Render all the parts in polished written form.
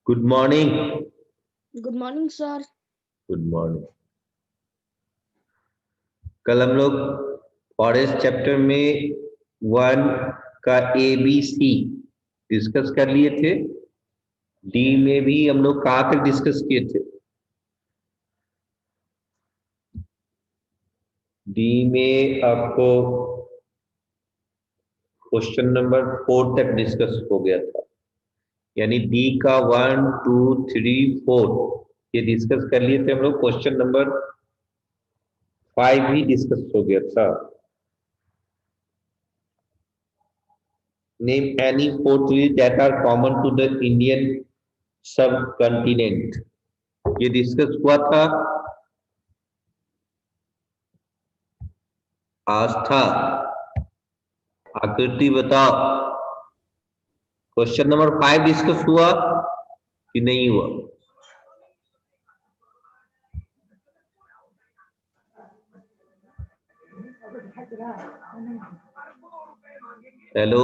Good morning. Good morning sir. Good morning. कल हम लोग फॉरेस्ट चैप्टर में 1 का ABC डिस्कस कर लिए थे। डी में भी हम लोग कहाँ तक डिस्कस किए थे? डी में आपको क्वेश्चन नंबर 4 तक डिस्कस हो गया था, यानी डी का 1, 2, 3, 4 ये डिस्कस कर लिए थे हम लोग। क्वेश्चन नंबर 5 भी डिस्कस हो गया था। Name any four trees that are common to the Indian subcontinent. ये डिस्कस हुआ था। आस्था, आकृति बताओ, क्वेश्चन नंबर 5 डिस्कस हुआ कि नहीं हुआ? हेलो,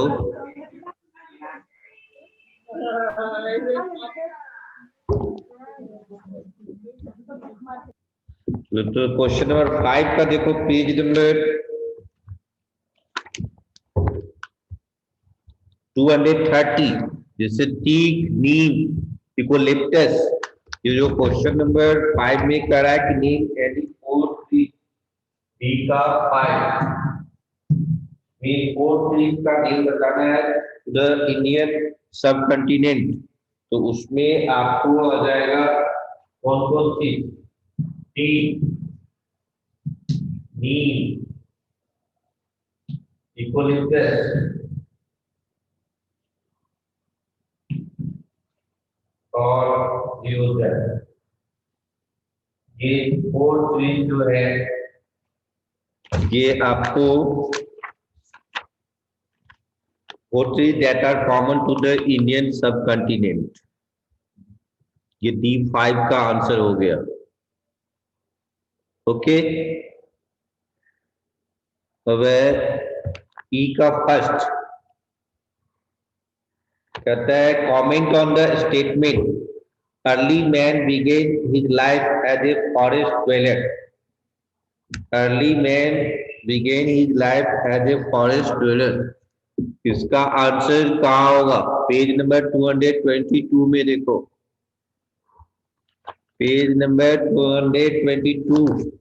तो क्वेश्चन नंबर 5 का देखो, पेज नंबर 230, जैसे टीक, नीम, यूकेलिप्टस। ये जो क्वेश्चन नंबर 5 में कह रहा है कि name any four tree, D का 5 में फोर ट्री का नेम बताना है द इंडियन सब कंटिनेंट। तो उसमें आपको आ जाएगा कौन कौन सी? टी, नीम, यूकेलिप्टस और देवदार। ये फोर ट्री जो है ये आपको four tree that are common to the Indian subcontinent. ये D5 का आंसर हो गया। ओके, अब ई का फर्स्ट कहता है comment on the statement early man began his life as a forest dweller. Early man began his life as a forest dweller, इसका answer कहाँ होगा? पेज नंबर 222 में देखो, पेज नंबर 222।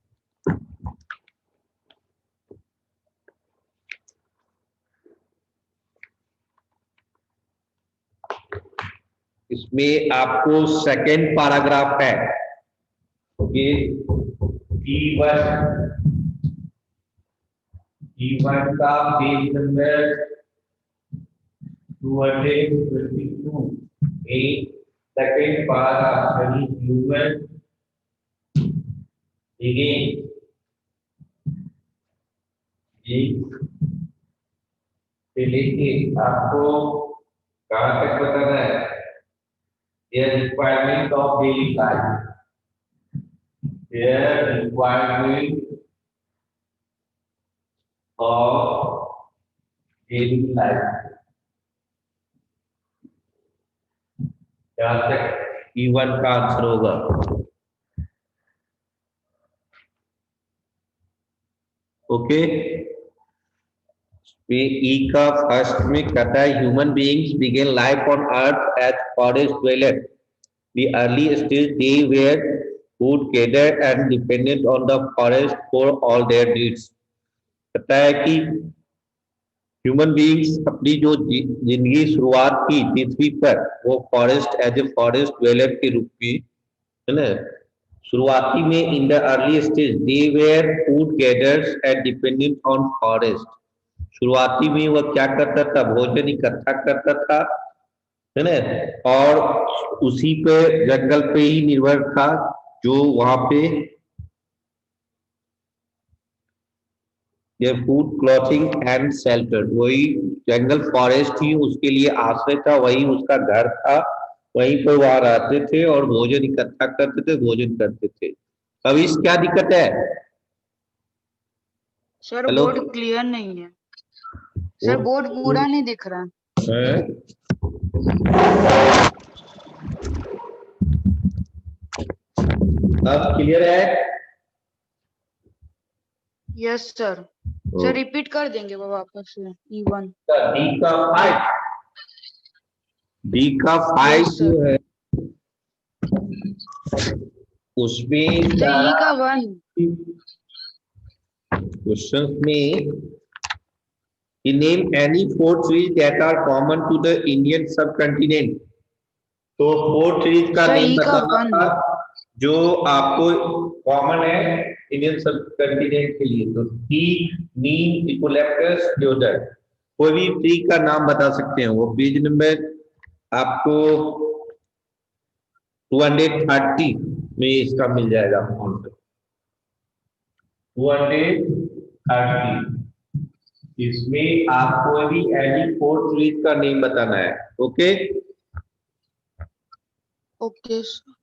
इसमें आपको सेकेंड पैराग्राफ है, ये E1 का पेज नंबर 222 में सेकेंड पैराग्राफ यानी ह्यूमन बिगिन से लेके आपको कहाँ तक बताना है? Their requirement of daily life. Their requirement of daily life. यहाँ तक E1 का आंसर होगा। ओके, ई का फर्स्ट में कहता है human beings began life on earth as forest dweller. The early stage they were food gathered and dependent on the forest for all their needs. कहता है कि ह्यूमन बीइंग्स अपनी जो जिंदगी शुरुआत की पृथ्वी पर वो forest as a forest dweller के रूप में, है ना? शुरुआती में in the early stage they were food gatherers and dependent on forest. शुरुआती में वह क्या करता था? भोजन इकट्ठा करता था, है ना? और उसी पे जंगल पे ही निर्भर था, जो वहां पे ये फूड, क्लॉथिंग एंड शेल्टर, वही जंगल फॉरेस्ट ही उसके लिए आश्रय था, वही उसका घर था, वहीं पर वहां रहते थे और भोजन इकट्ठा करते थे, भोजन करते थे। अब इस क्या दिक्कत है? सर हेलो, बोर्ड क्लियर नहीं है। सर बोर्ड पूरा नहीं दिख रहा। अब क्लियर है? Yes sir. सर रिपीट कर देंगे वो वापस से E1। डी का 5 Yes, sir. जो है उसमें सर E का 1। क्वेश्चन में he name any 4 trees that are common to the Indian subcontinent। तो 4 trees का सर नेम E का बताना 1। था जो आपको कॉमन है इंडियन सबकंटिनेंट के लिए। तो टीक, नीम, इकोलेप्टस, देवदार, कोई भी ट्री का नाम बता सकते हैं। वो पेज नंबर आपको 230 में इसका मिल जाएगा आंसर। 230 इसमें आपको भी एनी 4 ट्रीज का नेम बताना है। Okay okay sir.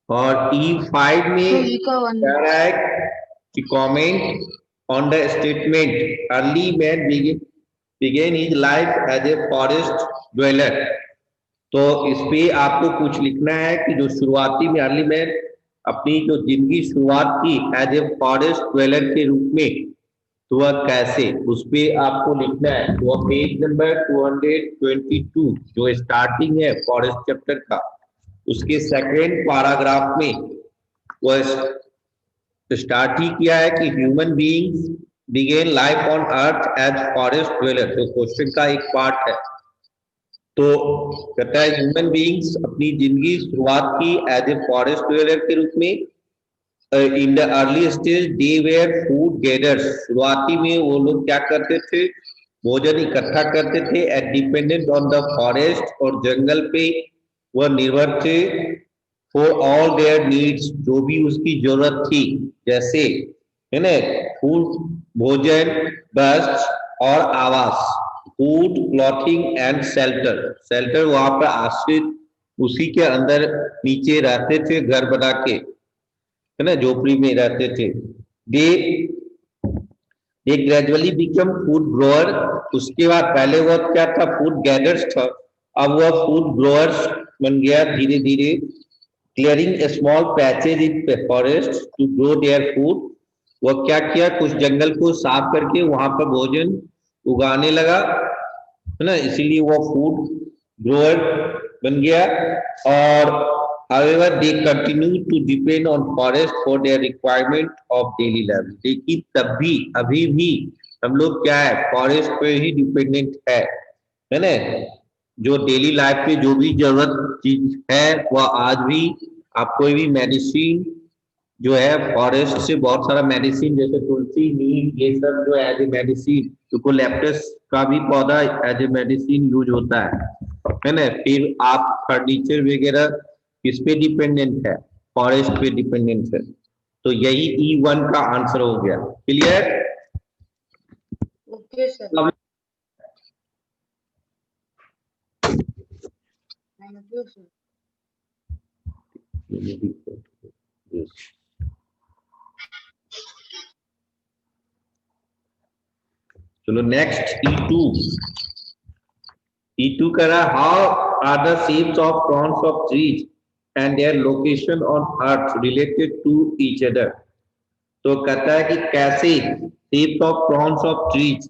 और E5 में सर E का 1। कह रहा है कि comment on the statement early man began his life as a forest dweller. तो इस पे आपको कुछ लिखना है कि जो शुरुआती में अर्ली मैन अपनी जो जिंदगी शुरुआत की एज ए फॉरेस्ट ड्वेलर के रूप में, तो वह कैसे, उस पे आपको लिखना है। तो पेज नंबर 222 जो स्टार्टिंग है फॉरेस्ट चैप्टर का, उसके सेकेंड पैराग्राफ में वह स्टार्ट ही किया है कि human beings began life on earth as forest dweller. तो क्वेश्चन का एक पार्ट है। तो कहता है ह्यूमन बीइंग्स अपनी जिंदगी शुरुआत की एज ए फॉरेस्ट ड्वेलर के रूप में। In the early stage they were food gatherers. शुरुआती में वो लोग क्या करते थे, भोजन इकट्ठा करते थे। And dependent on the forest, और जंगल पे वह निर्भर थे। फॉर ऑल देयर नीड्स, जो भी उसकी जरूरत थी, जैसे है ना फूड, भोजन, वस्त्र और आवास। Food, clothing and shelter. Shelter वहां पर आश्रित उसी के अंदर नीचे रहते थे, घर बना के, है ना, झोपड़ी में रहते थे। दे ग्रेजुअली बिकम फूड ग्रोअर। उसके बाद पहले वह क्या था, फूड गैदर्स था, अब वह फूड ग्रोअर्स बन गया धीरे धीरे। Clearing small patches in forest to grow their food. वह क्या किया, कुछ जंगल को साफ करके वहां पर भोजन उगाने लगा, है ना, इसीलिए वो फूड ग्रोअर बन गया। और however they continue to depend on forest for their requirement of daily life। लेकिन तब भी, अभी भी हम लोग क्या है, फॉरेस्ट पे ही डिपेंडेंट है ना। जो डेली लाइफ में जो भी जरूरत चीज है वह आज भी, आप कोई भी मेडिसिन जो है फॉरेस्ट से, बहुत सारा मेडिसिन जैसे तुलसी, नीम, ये सब जो एज ए मेडिसिन, यूकोलिप्टस का भी पौधा एज ए मेडिसिन यूज होता है ना। फिर आप फर्नीचर वगैरह किस पे डिपेंडेंट है, फॉरेस्ट पे डिपेंडेंट है। तो यही E1 का आंसर हो गया। Clear? Okay sir. Thank you sir. चलो नेक्स्ट E2। E2 कह रहा है how are the shapes of fronds of trees and their location on earth related to each other. तो कहता है कि कैसे shapes of fronds of trees,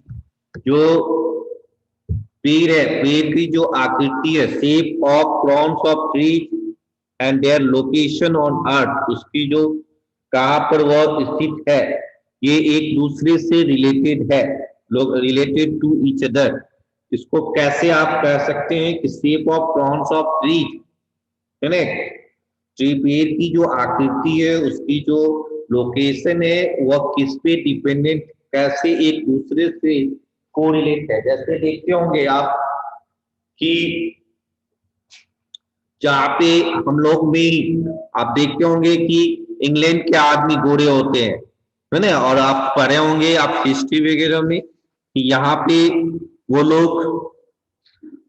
जो पेड़ है, पेड़ की जो आकृति है, shape of fronds of trees and their location on earth, उसकी जो कहाँ पर वह स्थित है, ये एक दूसरे से रिलेटेड है, लोग रिलेटेड टू ईच अदर। इसको कैसे आप कह सकते हैं कि shape of fronds of trees, है ना, ट्री पेड़ की जो आकृति है, उसकी जो लोकेशन है, वह किस पे डिपेंडेंट, कैसे एक दूसरे से कोरिलेट है। जैसे देखते होंगे आप कि जहाँ पे हम लोग भी, आप देखते होंगे कि इंग्लैंड के आदमी गोरे होते हैं, है ना, और आप पढ़े होंगे आप हिस्ट्री वगैरह में कि यहाँ पे वो लोग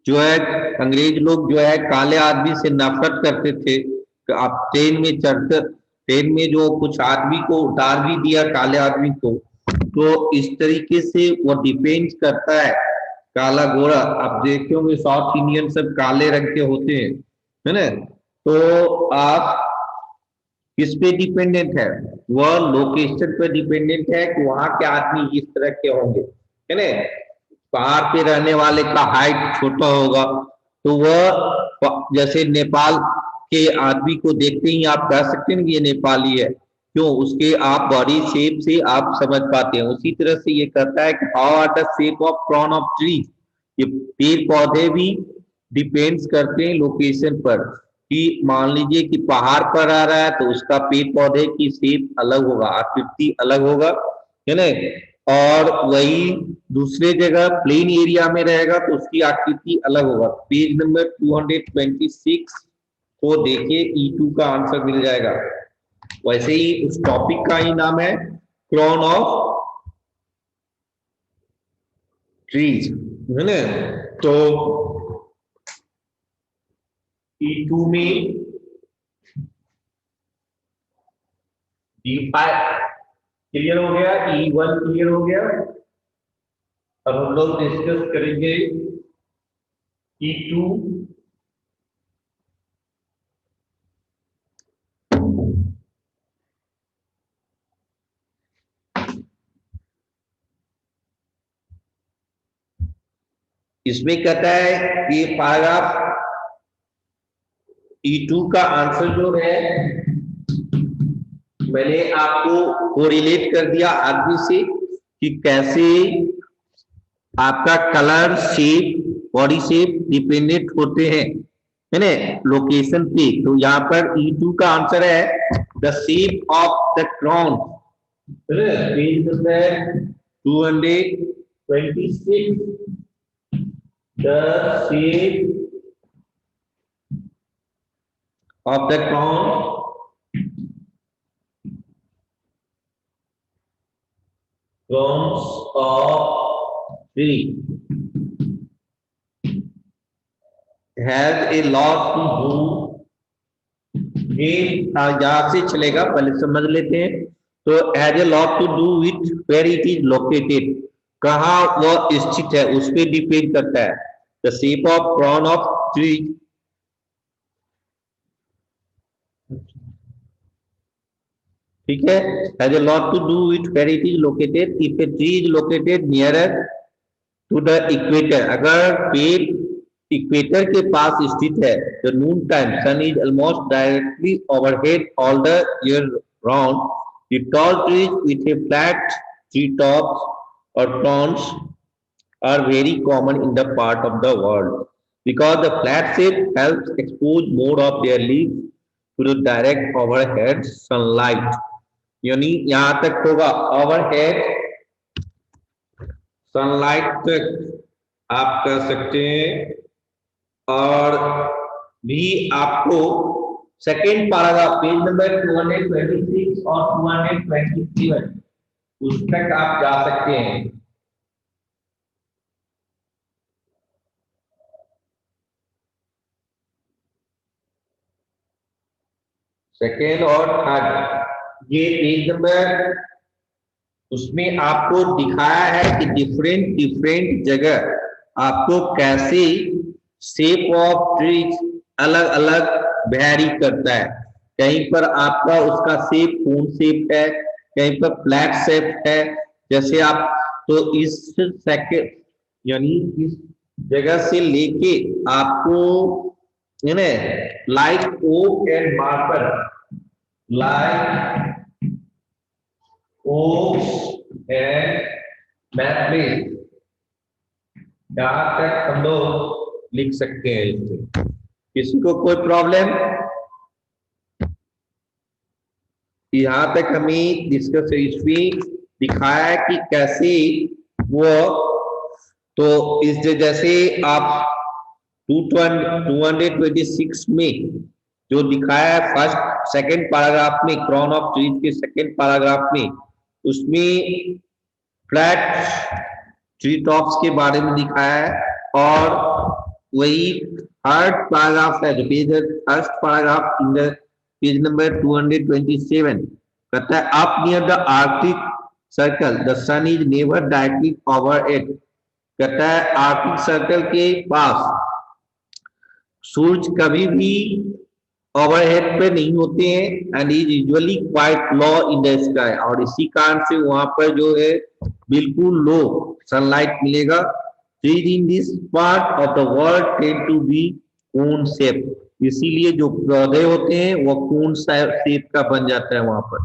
जो है, अंग्रेज लोग जो है काले आदमी से नफरत करते थे। तो आप ट्रेन में चढ़कर, ट्रेन में जो कुछ आदमी को उतार भी दिया, काले आदमी को, तो इस तरीके से वो डिपेंड करता है काला गोरा। आप देखते होंगे साउथ इंडियन सब काले रंग के होते हैं, है ना। तो आप किस पे डिपेंडेंट है? वह लोकेशन पे डिपेंडेंट है कि वहां के आदमी इस तरह के होंगे, है ना। पहाड़ पे रहने वाले का हाइट छोटा होगा, तो वह जैसे नेपाल के आदमी को देखते ही आप कह सकते हैं कि ये नेपाली है, क्यों? उसके आप बॉडी शेप से आप समझ पाते हैं। उसी तरह से ये कहता है कि how are the shape of crown of tree, ये पेड़ पौधे भी डिपेंड्स करते हैं लोकेशन पर, कि मान लीजिए कि पहाड़ पर आ रहा है तो उसका पेड़ पौधे की शेप अलग होगा, आकृति अलग होगा, है ना। और वही दूसरे जगह प्लेन एरिया में रहेगा तो उसकी आकृति अलग होगा। पेज नंबर 226 को देखिए, E2 का आंसर मिल जाएगा। वैसे ही उस टॉपिक का ही नाम है क्रॉन ऑफ ट्रीज, है ना। तो E2 में D5 क्लियर हो गया, E1 क्लियर हो गया। अब हम लोग डिस्कस करेंगे E2। इसमें कहता है कि पैराग्राफ E2 का आंसर जो है मैंने आपको कोरिलेट कर दिया आदमी से कि कैसे आपका colour shape body shape dependent होते हैं, है ना, लोकेशन पे। तो यहाँ पर E2 का आंसर है the shape of the crown, page number 226, the shape of the crowns of tree has a lot to do। ये यहाँ से चलेगा, पहले समझ लेते हैं। तो has a lot to do with where it is located, कहाँ वह स्थित है उस पर डिपेंड करता है। The shape of crown of tree, ठीक है, has a lot to do with where it is located। If a tree is located nearer to the equator, अगर पेड़ इक्वेटर के पास स्थित है, the noon time sun is almost directly overhead all the year round। The tall trees with a flat tree tops or crowns are very common in the part of the world because the flat shape helps expose more of their leaves to the direct overhead sunlight। यानी यहां तक होगा overhead sunlight तक आप कर सकते हैं। और भी आपको सेकेंड पैराग्राफ पेज नंबर 226 और 227 उस तक आप जा सकते हैं। सेकेंड और थर्ड ये पेज नंबर, उसमें आपको दिखाया है कि डिफरेंट डिफरेंट जगह आपको कैसे शेप ऑफ ट्रीज अलग अलग वेरी करता है। कहीं पर आपका उसका शेप कोन शेप है, कहीं पर फ्लैट शेप है। जैसे आप तो इस सेकेंड यानी इस जगह से लेके आपको, है ना, like oak and marble, like oaks and maple, यहाँ तक हम लोग लिख सकते हैं। इसमें किसी को कोई प्रॉब्लम? यहाँ तक हमें डिस्कस इसमें दिखाया है कि कैसे वो, तो इस जैसे आप 226 में जो दिखाया है फर्स्ट सेकंड पैराग्राफ में, क्रॉन ऑफ ट्रीज के सेकंड पैराग्राफ में, उसमें फ्लैट ट्री टॉप्स के बारे में दिखाया है। और वही थर्ड पैराग्राफ है, जो page first paragraph in the page number 227 कहता है up near the arctic circle the sun is never directly over it. कहता है आर्कटिक सर्कल के पास सूरज कभी भी ओवरहेड पे नहीं होते हैं and is usually quite low in the sky, और इसी कारण से वहां पर जो है बिल्कुल लो सनलाइट मिलेगा। Trees in this part of the world tend to be cone shape, इसीलिए जो पौधे होते हैं वो कोन शेप का बन जाता है वहां पर,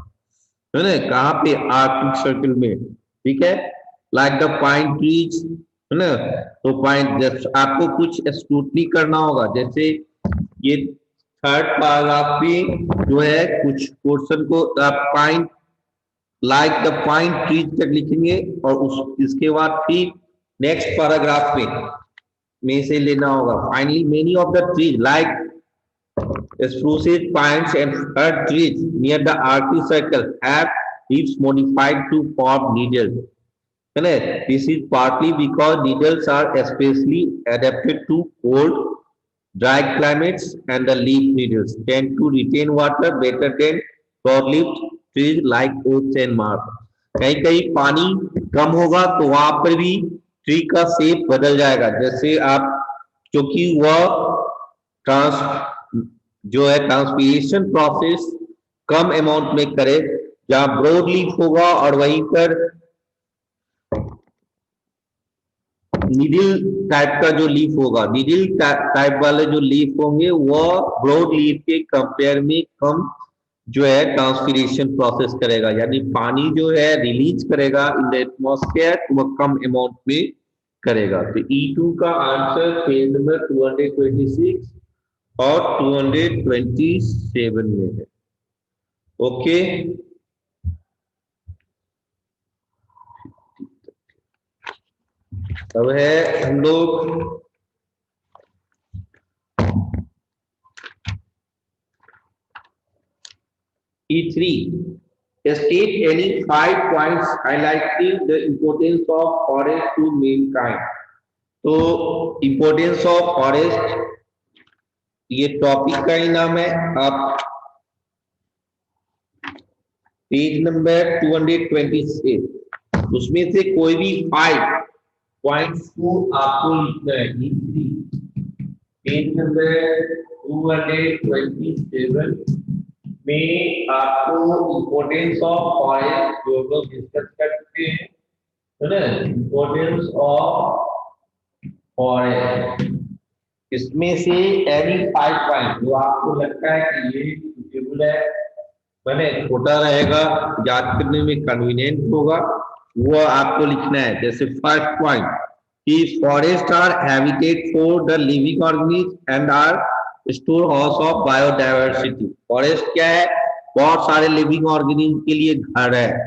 है ना, कहाँ पे आर्कटिक सर्कल में, ठीक है, लाइक द पाइन ट्रीज, है ना। तो पाइन आपको कुछ स्क्रूटनी करना होगा, जैसे ये थर्ड पैराग्राफ में जो है कुछ पोर्शन को आप pine like the pine trees तक लिखेंगे, और उस इसके बाद फिर नेक्स्ट पैराग्राफ में से लेना होगा। Finally many of the trees like spruces, pines, and fir trees near the Arctic Circle have leaves modified to form needles. Correct? This is partly because needles are especially adapted to cold, dry climates, and the leaf needles tend to retain water better than broad-leaved trees like oaks and marsh. कहीं कहीं पानी कम होगा तो वहां पर भी tree का shape बदल जाएगा, जैसे आप, क्योंकि वह ट्रांस जो है ट्रांसपीरेशन प्रोसेस कम अमाउंट में करे, जहां ब्रॉड लीफ होगा और वहीं पर नीडल टाइप का जो लीफ होगा, नीडल टाइप वाले जो लीफ होंगे वो ब्रॉड लीफ के कंपेयर में कम जो है ट्रांसपीरेशन प्रोसेस करेगा, यानी पानी जो है रिलीज करेगा इन द एटमॉस्फेयर वो कम अमाउंट में करेगा। तो E2 का आंसर पेज नंबर 226 और 227 में है। ओके, अब है हम लोग E3, state any 5 points highlighting the importance of forest to mankind। तो इम्पोर्टेंस ऑफ फॉरेस्ट ये टॉपिक का ही नाम है। आप पेज नंबर 226 उसमें से कोई भी 5 पॉइंट्स को आपको लिखना है। पेज नंबर 227 में आपको इम्पोर्टेंस ऑफ फॉरेस्ट जो लोग डिस्कस कर चुके हैं, है ना, इम्पोर्टेंस ऑफ फॉरेस्ट, इसमें से एनी 5 पॉइंट जो आपको लगता है कि ये सुटेबल है, मैंने छोटा रहेगा, याद करने में कन्वीनियंट होगा, वो आपको लिखना है। जैसे फर्स्ट पॉइंट कि forest are habitat for the living organism and are store house of biodiversity. Forest क्या है? बहुत सारे लिविंग ऑर्गेनिज्म के लिए घर है,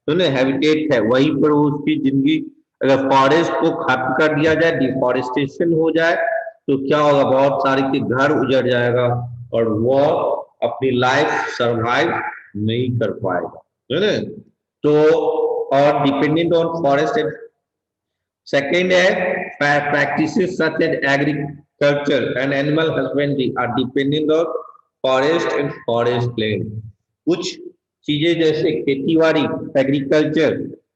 तो ना हैबिटेट है, वहीं पर उसकी जिंदगी। अगर फॉरेस्ट को खत्म कर दिया जाए, डिफॉरेस्टेशन हो जाए, तो क्या होगा? बहुत सारे के घर उजड़ जाएगा और वो अपनी लाइफ सरवाइव नहीं कर पाएगा, है ना। तो और डिपेंडेंट ऑन फॉरेस्ट। सेकेंड है practices such as agriculture and animal husbandry are dependent on forest and forest land। कुछ चीजें जैसे खेतीबाड़ी, एग्रीकल्चर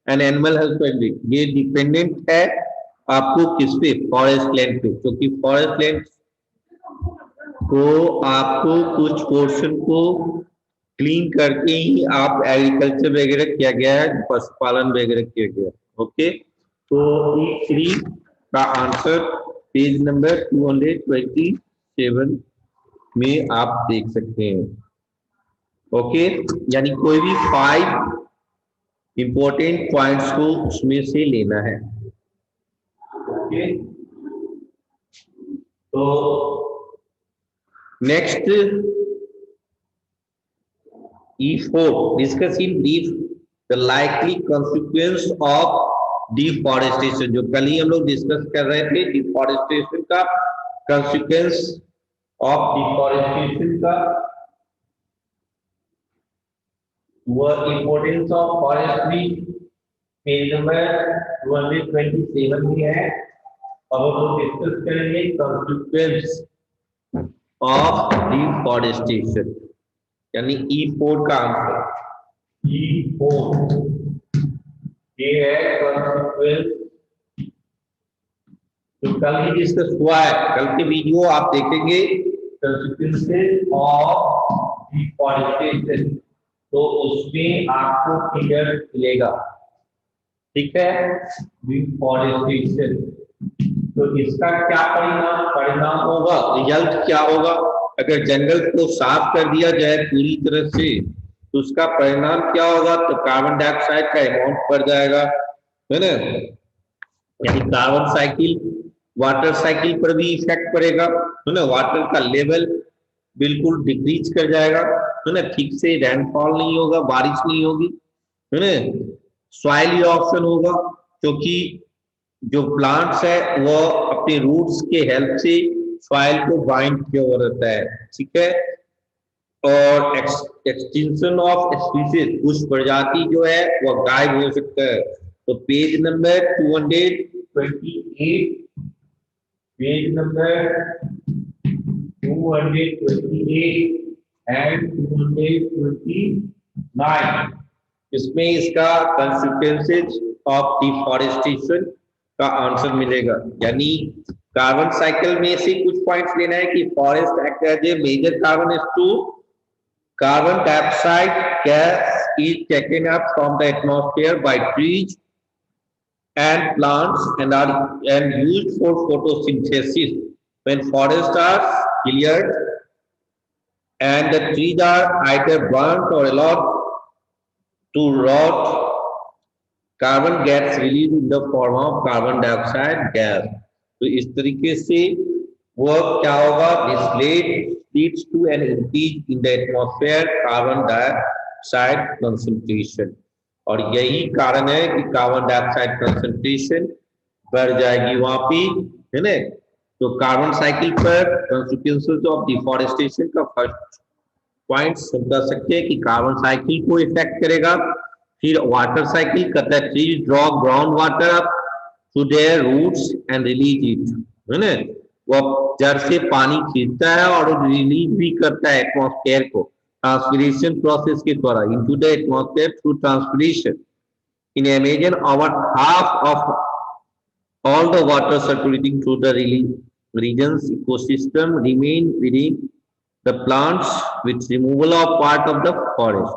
एंड एनिमल हस्बेंड्री, ये डिपेंडेंट है आपको किस पे? फॉरेस्ट लैंड पे, क्योंकि फॉरेस्ट लैंड को आपको कुछ पोर्शन को क्लीन करके ही आप एग्रीकल्चर वगैरह किया गया है, पशुपालन वगैरह किया गया है। ओके, तो E3 का आंसर पेज नंबर 227 में आप देख सकते हैं। ओके, यानी कोई भी 5 इंपॉर्टेंट पॉइंट्स को उसमें से लेना है। ओके, तो next E4, discuss in brief the likely consequence of deforestation. जो कल ही हम लोग डिस्कस कर रहे थे, डिफॉरेस्टेशन का कॉन्सिक्वेंस ऑफ डिफॉरेस्टेशन का, वह इंपोर्टेंस ऑफ फॉरेस्ट भी पेज नंबर 227 में है। अब हम लोग डिस्कस करेंगे कॉन्सिक्वेंस ऑफ डिफॉरेस्टेशन, यानी E4 का आंसर। E4 ये है कॉन्सिक्वेंस, तो कल ही डिस्कस हुआ है, कल के वीडियो आप देखेंगे consequences of deforestation, तो उसमें आपको क्लियर मिलेगा, ठीक है। डिफॉरेस्टेशन, तो इसका क्या परिणाम होगा, रिजल्ट क्या होगा? अगर जंगल को साफ कर दिया जाए पूरी तरह से तो उसका परिणाम क्या होगा? तो कार्बन डाइऑक्साइड का अमाउंट बढ़ जाएगा, है ना। यानी कार्बन साइकिल, वाटर साइकिल पर भी इफेक्ट पड़ेगा, है ना। वाटर का लेवल बिल्कुल डिक्रीज कर जाएगा, है ना। ठीक से रेनफॉल नहीं होगा, बारिश नहीं होगी, है ना। सॉइल इरोशन होगा, क्योंकि जो प्लांट्स है वो अपने रूट्स के हेल्प से सॉइल को बाइंड किया हुआ रहता है, ठीक है। और एक्सटिंक्शन ऑफ स्पीसीज, कुछ प्रजाति जो है वो गायब हो सकता है। तो page number 228, page number 228 and 229, इसमें इसका कंसिक्वेंसेज ऑफ डिफॉरेस्टेशन का आंसर मिलेगा। यानी कार्बन साइकिल में से कुछ पॉइंट्स लेना है कि forest act as a major carbon store, carbon dioxide gas is taken up from the atmosphere by trees and plants and used for photosynthesis. When forests are cleared and the trees are either burnt or allowed to rot, carbon gets released in the form of carbon dioxide gas. तो इस तरीके से वो क्या होगा? This leads to an increase in the atmosphere carbon dioxide concentration, और यही कारण है कि कार्बन डाइऑक्साइड कंसंट्रेशन बढ़ जाएगी वहां पे, है ना। तो कार्बन साइकिल पर कंसिक्वेंसेस ऑफ डिफॉरेस्टेशन का फर्स्ट पॉइंट समझा सकते हैं कि कार्बन साइकिल को इफेक्ट करेगा। फिर वाटर साइकिल कहता है trees draw ground water up to their roots and release it, है ना। वो जड़ से पानी खींचता है और रिलीज भी करता है एटमॉस्फेयर को ट्रांसपिरेशन प्रोसेस के द्वारा into the atmosphere through transpiration. In imagine over half of all the water circulating through the region's ecosystem remain within the plants with removal of part of the forest.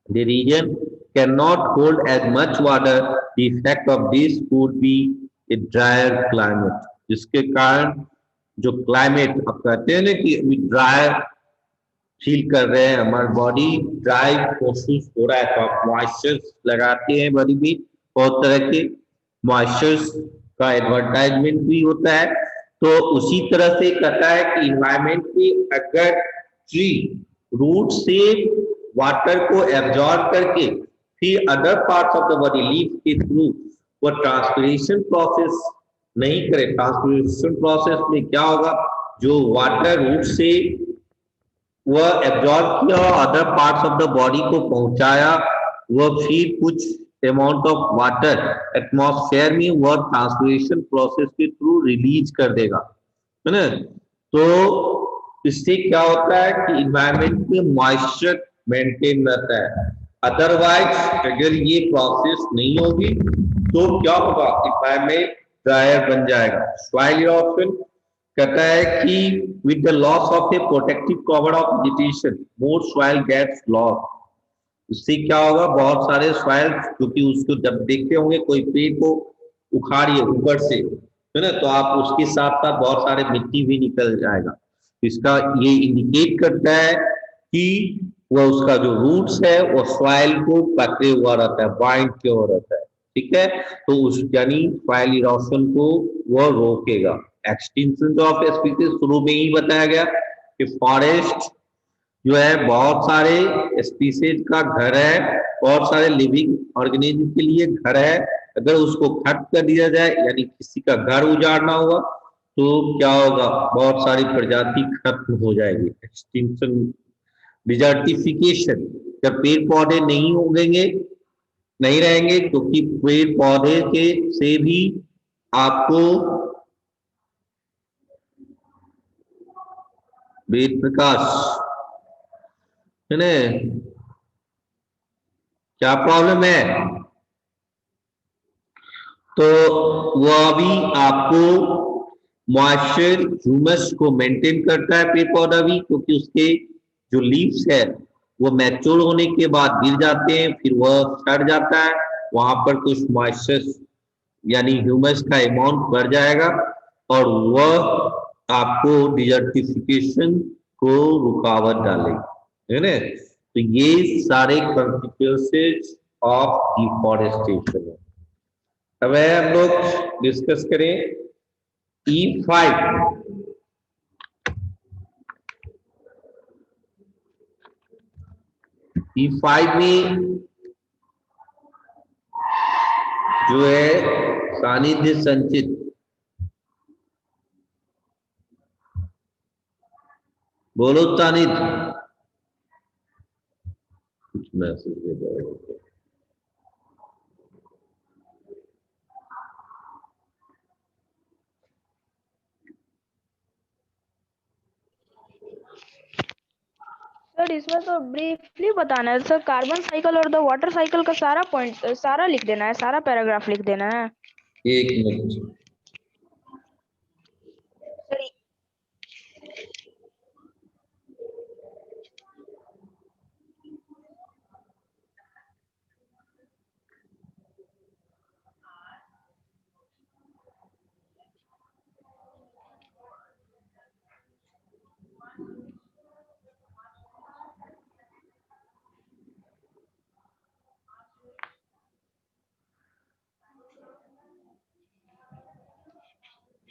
The region cannot hold as much water. The effect of this would be a drier climate. जिसके कारण जो climate अब कहते हैं ना कि dry feel कर रहे हैं, हमारी बॉडी ड्राई महसूस हो रहा है, तो आप मॉइस्चर्स लगाते हैं बॉडी में, बहुत तरह के मॉइस्चर्स का एडवर्टाइजमेंट भी होता है। तो उसी तरह से कहता है कि इन्वायरमेंट में अगर ट्री रूट से वाटर को एब्जॉर्ब करके फिर other parts of the body leaf के थ्रू वो ट्रांसपिरेशन प्रोसेस नहीं करे, ट्रांसपिरेशन प्रोसेस में क्या होगा? जो वाटर रूट से वह एब्जॉर्ब किया और other parts of the body को पहुंचाया, वह फिर कुछ अमाउंट ऑफ वाटर एटमॉस्फेयर में वह ट्रांसपिरेशन प्रोसेस के थ्रू रिलीज कर देगा, है ना। तो इससे क्या होता है कि इन्वायरमेंट में मॉइस्चर मेंटेन रहता है। अदरवाइज अगर ये प्रोसेस नहीं होगी तो क्या होगा? इन्वायरमेंट ड्रायर बन जाएगा। सॉइल इरोशन कहता है कि with the loss of a protective cover of vegetation more soil gets lost. इससे क्या होगा? बहुत सारे सॉइल, क्योंकि उसको जब देखते होंगे कोई पेड़ को उखाड़िए ऊपर से, है ना, तो आप उसके साथ साथ बहुत सारे मिट्टी भी निकल जाएगा। इसका ये इंडिकेट करता है कि वह उसका जो रूट्स है वो सॉइल को पकड़े हुआ रहता है, बाइंड किया हुआ रहता है, ठीक है। तो उस यानी सॉइल इरोशन को वह रोकेगा। एक्सटिंक्शन ऑफ स्पीसीज शुरू में ही बताया गया कि फॉरेस्ट जो है बहुत सारे स्पीसीज का घर है, बहुत सारे लिविंग ऑर्गेनिज्म के लिए घर है। अगर उसको खत्म कर दिया जाए, यानी किसी का घर उजाड़ना हुआ, तो क्या होगा? बहुत सारी प्रजाति खत्म हो जाएगी। एक्सटिंक्शन, डिजर्टिफिकेशन, जब पेड़ पौधे नहीं उगेंगे, नहीं रहेंगे, क्योंकि पेड़ पौधे के से भी आपको वेद प्रकाश, है ना, क्या प्रॉब्लम है? तो वह भी आपको मॉइस्चर ह्यूमस को मेंटेन करता है पेड़ पौधा भी, क्योंकि उसके जो लीव्स है वो मैच्योर होने के बाद गिर जाते हैं, फिर वह सड़ जाता है, वहां पर कुछ मॉइस्चर यानी ह्यूमस का अमाउंट बढ़ जाएगा और वह आपको डिजर्टिफिकेशन को रुकावट डालेगी, है ना। तो ये सारे कॉन्सिक्वेंसेस ऑफ डिफॉरेस्टेशन है। अब हम लोग डिस्कस करें E5। E5 में जो है सानिध्य संचित, बोलो सानिध्य, कुछ मैसेज भेजा है। सर इसमें तो ब्रीफली बताना है सर, कार्बन साइकिल और द वाटर साइकिल का सारा पॉइंट सारा लिख देना है, सारा पैराग्राफ लिख देना है। एक मिनट,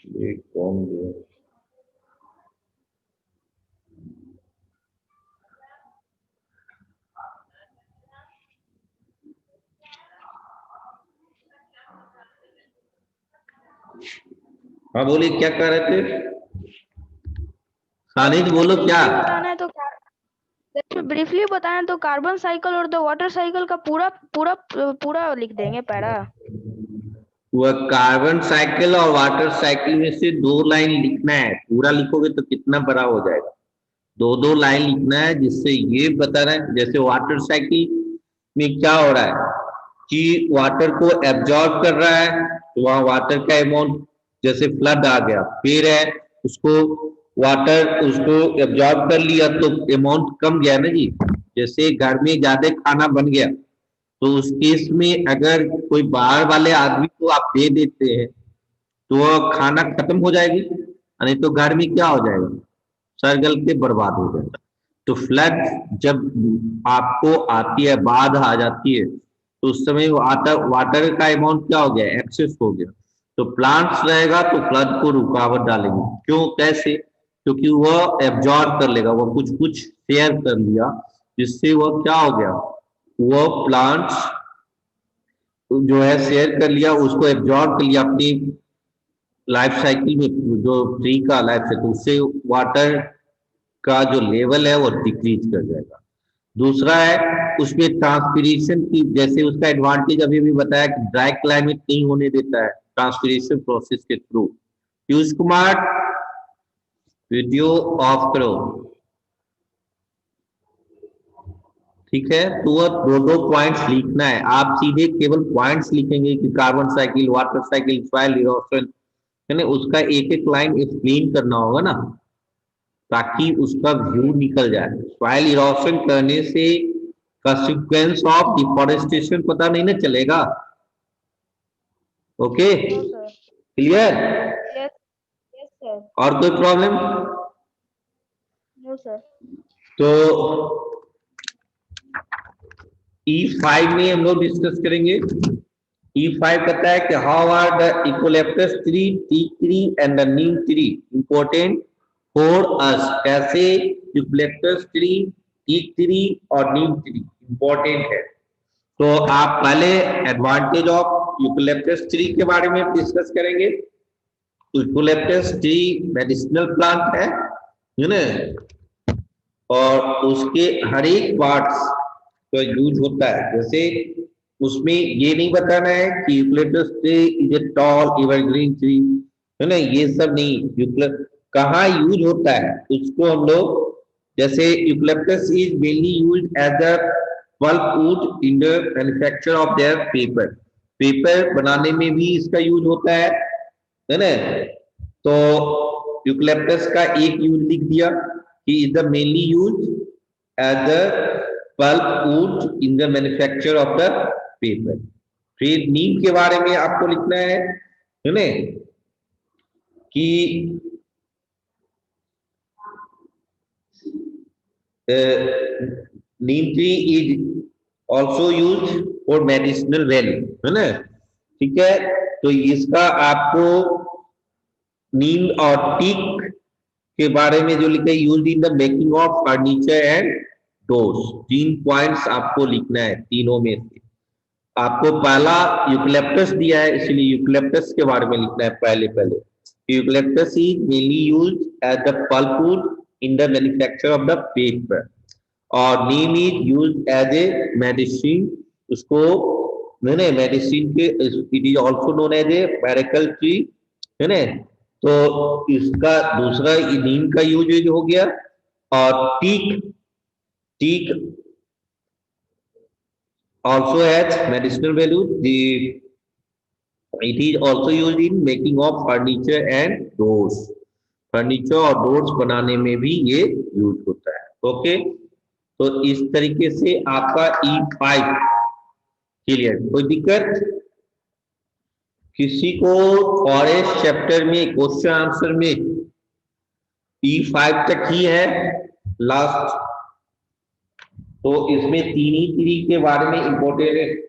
सर एक कौन दिया? हाँ बोलिए, क्या कह रहे थे सानिध्य, बोलो क्या। बताना है तो ब्रीफली बताना तो कार्बन साइकिल और द वाटर साइकिल का पूरा पूरा पूरा लिख देंगे पैरा। वह कार्बन साइकिल और वाटर साइकिल में से 2 लाइन लिखना है, पूरा लिखोगे तो कितना बड़ा हो जाएगा। 2-2 लाइन लिखना है, जिससे ये बता रहे हैं जैसे वाटर साइकिल में क्या हो रहा है कि वाटर को एब्जॉर्ब कर रहा है, तो वहां वाटर का अमाउंट जैसे फ्लड आ गया, फिर है उसको वाटर उसको एब्जॉर्ब कर लिया तो अमाउंट कम गया ना जी। जैसे घर में ज्यादा खाना बन गया तो उस केस में अगर कोई बाहर वाले आदमी को आप दे देते हैं तो वह खाना खत्म हो जाएगी, नहीं तो घर में क्या हो जाएगा, सरगल के बर्बाद हो जाएगा। तो फ्लड जब आपको आती है, बाढ़ आ जाती है, तो उस समय वाटर वाटर का अमाउंट क्या हो गया, एक्सेस हो गया, तो प्लांट्स रहेगा तो फ्लड को रुकावट डालेंगे। क्यों, कैसे, क्योंकि वह एब्जॉर्ब कर लेगा, वह कुछ कुछ शेयर कर लिया, जिससे वह क्या हो गया, वह प्लांट्स जो है शेयर कर लिया, उसको एब्जॉर्ब कर लिया अपनी लाइफ साइकिल में, जो ट्री का लाइफ है, तो उससे वाटर का जो लेवल है वो डिक्रीज कर जाएगा। दूसरा है उसमें ट्रांसपीरेशन की, जैसे उसका एडवांटेज अभी भी बताया कि ड्राई क्लाइमेट नहीं होने देता है ट्रांसपीरेशन प्रोसेस के through. Piyush Kumar video of करो, ठीक है। तो वह 2-2 पॉइंट्स लिखना है, आप सीधे केवल पॉइंट्स लिखेंगे कि carbon cycle, water cycle, soil erosion, है ना, उसका एक एक लाइन एक्सप्लेन करना होगा ना, ताकि उसका व्यू निकल जाए। सॉइल इरोशन करने से कंसिक्वेंस ऑफ डिफॉरेस्टेशन पता नहीं ना चलेगा। Okay, clear. Yes yes sir. और कोई प्रॉब्लम? No sir. तो E5 में हम लोग डिस्कस करेंगे। E5 कहता है कि how are the eucalyptus tree, teak tree and the neem tree important for us. कैसे यूकेलिप्टस ट्री, टीक ट्री और नीम ट्री इंपॉर्टेंट है। तो आप पहले एडवांटेज ऑफ यूकेलिप्टस ट्री के बारे में डिस्कस करेंगे। यूकेलिप्टस ट्री मेडिसिनल प्लांट है ना, और उसके हर एक पार्ट्स का यूज होता है। जैसे उसमें ये नहीं बताना है कि eucalyptus tree is a tall evergreen tree, है ना, ये सब नहीं। यूकेलिप्टस कहाँ यूज होता है उसको हम लोग, जैसे eucalyptus is mainly used as a pulp wood in the manufacture of their paper. Paper बनाने में भी इसका यूज होता है ना। तो यूकलिप्टस का एक यूज लिख दिया कि is the mainly use as the pulp wood in the manufacture of the paper. फिर नीम के बारे में आपको लिखना है ना कि neem tree is also use for medicinal value, है ना। ठीक है, तो इसका आपको नीम और टीक के बारे में जो लिखा है, use in the making of furniture and doors, 3 points आपको लिखना है। तीनों में से आपको पहला यूकलिप्टस दिया है, इसलिए यूकलिप्टस के बारे में लिखना है पहले। Eucalyptus is mainly used as the pulpwood in the manufacture of the paper, और neem is used as a medicine, उसको नहीं मेडिसिन के, it is also known as a medical tree, है ना। तो इसका दूसरा नीम का यूज हो गया। और teak teak also has medicinal value. It is also used in making of furniture and doors. Furniture और डोर्स बनाने में भी ये यूज होता है। ओके, तो इस तरीके से आपका E5 क्लियर। कोई दिक्कत किसी को फॉरेस्ट चैप्टर में क्वेश्चन आंसर में E5 तक ही है लास्ट, तो इसमें 3 ही ट्री के बारे में इंपोर्टेंट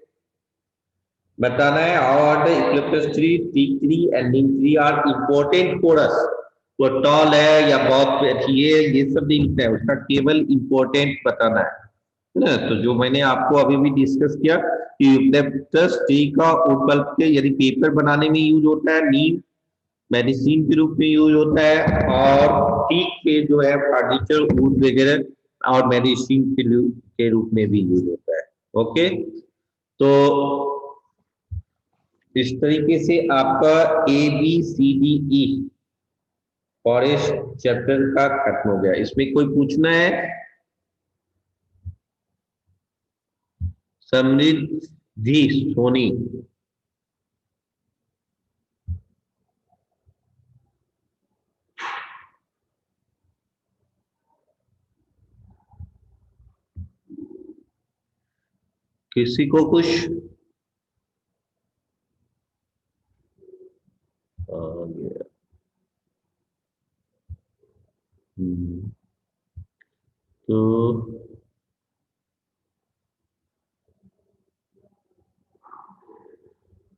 बताना है। और eucalyptus tree, teak tree and neem tree are important for us. वो टॉल है या बहुत अच्छी है, ये सब नहीं लिखना है, उसका केवल इंपॉर्टेंट बताना है ना। तो जो मैंने आपको अभी भी डिस्कस किया कि यूकलिप्टस ट्री का पल्प के यदि पेपर बनाने में यूज होता है, नीम मेडिसिन के रूप में यूज होता है, और टीक के जो है फर्नीचर वुड वगैरह और मेडिसिन के रूप में भी यूज होता है। ओके, तो इस तरीके से आपका ABCDE फॉरेस्ट चैप्टर का खत्म हो गया। इसमें कोई पूछना है? समृद्धि सोनी, किसी को कुछ? तो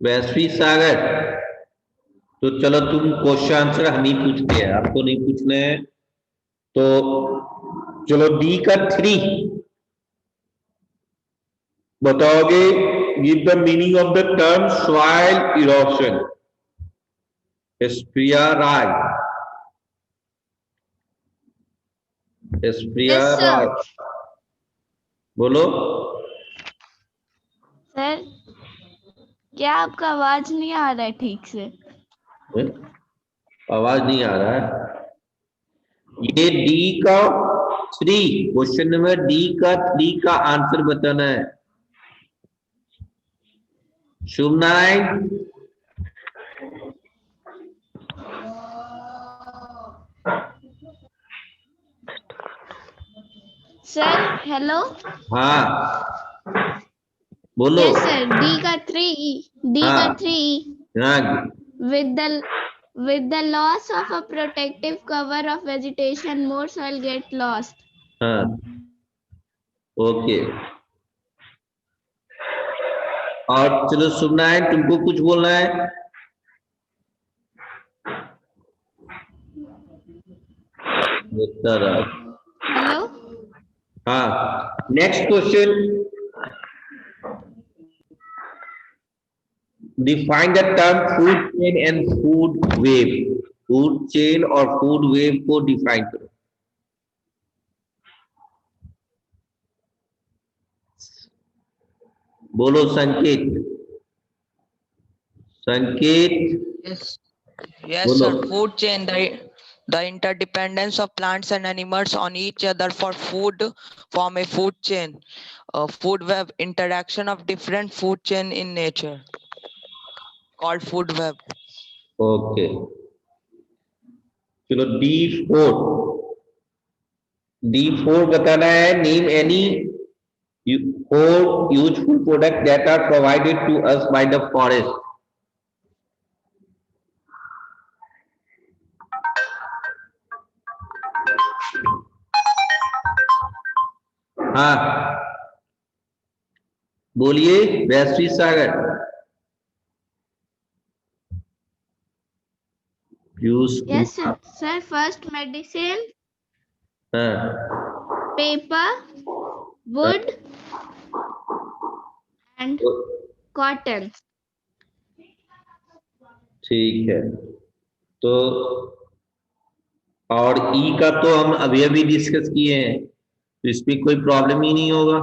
वैश्वी सागर, तो चलो तुम क्वेश्चन आंसर हम ही पूछते हैं, आपको नहीं पूछना है। तो चलो D का 3 बताओगे। Give the meaning of the term soil erosion. Espriya Rai, Espriya Rai बोलो। सर, क्या आपका आवाज नहीं आ रहा है ठीक से? आवाज नहीं आ रहा है। ये D का 3, क्वेश्चन नंबर D का 3 का आंसर बताना है। शुभ नारायण, सर हेलो। हाँ बोलो। यस सर, D का 3 हाँ with the loss of a protective cover of vegetation, more soil get lost. हाँ, ओके। और चलो शुभ नारायण, तुमको कुछ बोलना है? हेलो। हाँ, next question. Define the term food chain and food web. Food chain और फूड वेव को डिफाइन करो। बोलो संकेत, संकेत Yes, बोलो। sir. Food chain, the interdependence of plants and animals on each other for food form a food chain. Food web, interaction of different food chain in nature, called food web. Okay, चलो D4 बताना है, name any 4 useful product that are provided to us by the forest. हाँ बोलिए वैश्वी सागर। Piyush Yes, sir. Sir, first medicine, हाँ paper, wood, and cotton. ठीक है। तो और ई का तो हम अभी अभी डिस्कस किए हैं, तो इसमें कोई प्रॉब्लम ही नहीं होगा।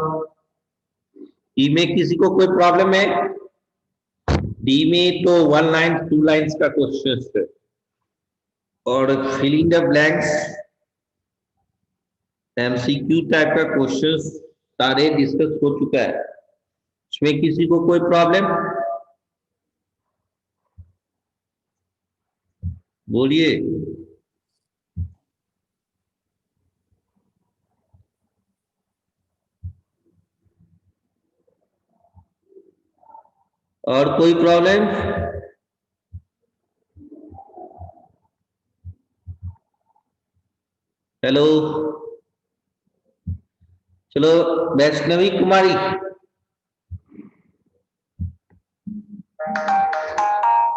ई में किसी को कोई प्रॉब्लम है? डी में तो 1 लाइन 2 लाइंस का क्वेश्चन है, और filling the blanks MCQ type का क्वेश्चन सारे डिस्कस हो चुका है। इसमें किसी को कोई प्रॉब्लम? बोलिए। और कोई प्रॉब्लम? हेलो, चलो वैष्णवी कुमारी,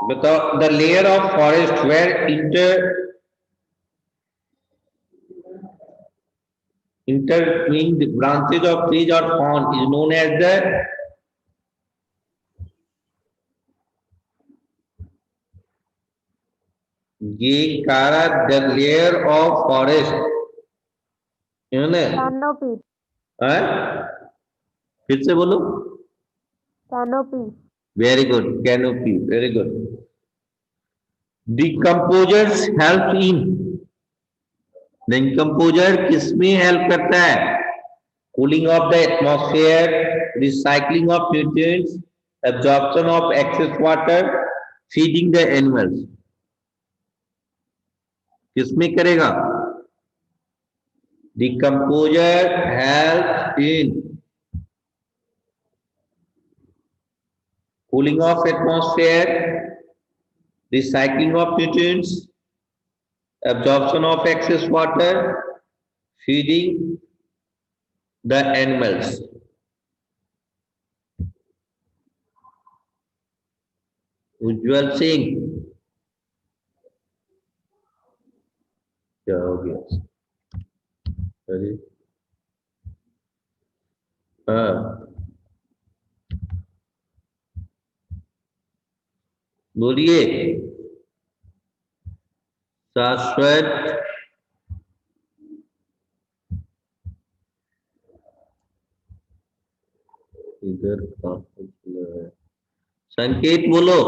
बताओ। The layer of forest where intertwined branches of trees or fern is known as the Gekara, the layer of forest, Canopy. है? फिर से बोलो। Canopy. Very good, canopy, very good. Decomposers help in, decomposer किसमें help करता है? Cooling of the atmosphere, recycling of nutrients, absorption of excess water, feeding the animals. किसमें करेगा? Decomposer help in cooling of atmosphere, recycling of nutrients, absorption of excess water, feeding the animals. उज्जवल सिंह, क्या हो गया? अरे हाँ बोलिए। शाश्वत, इधर कहाँ चला है? संकेत बोलो।